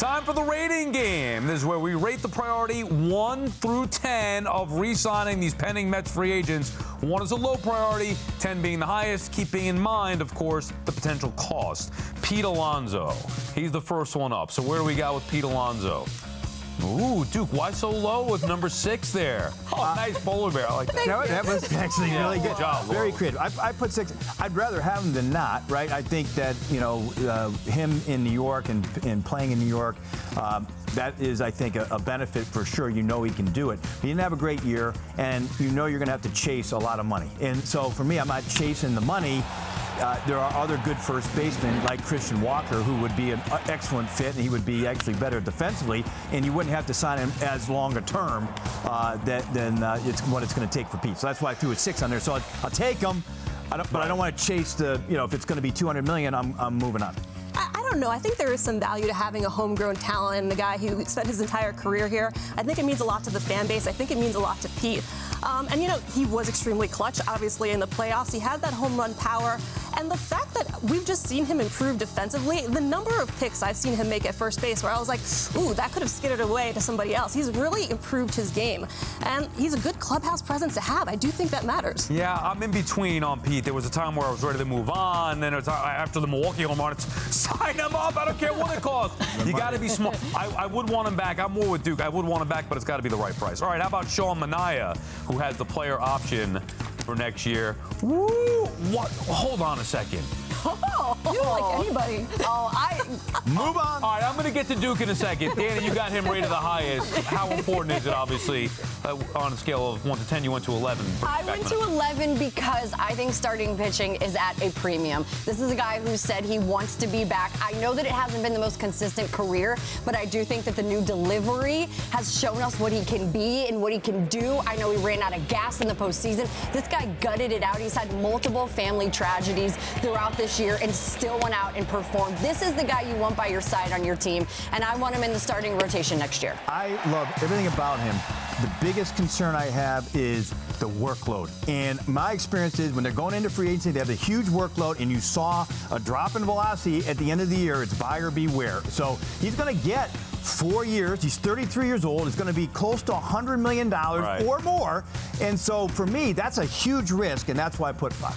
Time for the rating game. This is where we rate the priority 1 through 10 of re-signing these pending Mets free agents. 1 is a low priority, 10 being the highest, keeping in mind, of course, the potential cost. Pete Alonso, he's the first one up. So where do we got with Pete Alonso? Ooh, Duke, why so low with number 6 there? Oh, nice polar bear. I like that. No, that was actually really good. Job, very creative. I put 6. I'd rather have him than not, right? I think that, him in New York and playing in New York, that is, I think, a benefit for sure. You know he can do it. He didn't have a great year, and you know you're going to have to chase a lot of money. And so for me, I'm not chasing the money. There are other good first basemen like Christian Walker who would be an excellent fit, and he would be actually better defensively, and you wouldn't have to sign him as long a term than it's what it's going to take for Pete. So that's why I threw a 6 on there. So I'll take him, but I don't want to chase the, if it's going to be $200 million, I'm moving on. I don't know. I think there is some value to having a homegrown talent and the guy who spent his entire career here. I think it means a lot to the fan base. I think it means a lot to Pete. He was extremely clutch, obviously, in the playoffs. He had that home run power. And the fact that we've just seen him improve defensively, the number of picks I've seen him make at first base where I was like, ooh, that could have skidded away to somebody else. He's really improved his game. And he's a good clubhouse presence to have. I do think that matters. Yeah, I'm in between on Pete. There was a time where I was ready to move on. Then it was after the Milwaukee home run, it's sign him up. I don't care what it costs. You got to be smart. I would want him back. I'm more with Duke. I would want him back, but it's got to be the right price. All right, how about Sean Manaea, who has the player option for next year? Woo! What? Hold on a second. You don't like anybody. Move on. All right, I'm going to get to Duke in a second. Danny, you got him rated the highest. How important is it, obviously, on a scale of 1 to 10, you went to 11. I went to 11 because I think starting pitching is at a premium. This is a guy who said he wants to be back. I know that it hasn't been the most consistent career, but I do think that the new delivery has shown us what he can be and what he can do. I know he ran out of gas in the postseason. This guy gutted it out. He's had multiple family tragedies throughout this year and still went out and performed. This is the guy you want by your side on your team, and I want him in the starting rotation next year. I love everything about him. The biggest concern I have is the workload. And my experience is when they're going into free agency, they have a huge workload, and you saw a drop in velocity at the end of the year. It's buyer beware. So he's going to get 4 years. He's 33 years old. It's going to be close to $100 million or more. And so for me, that's a huge risk, and that's why I put 5.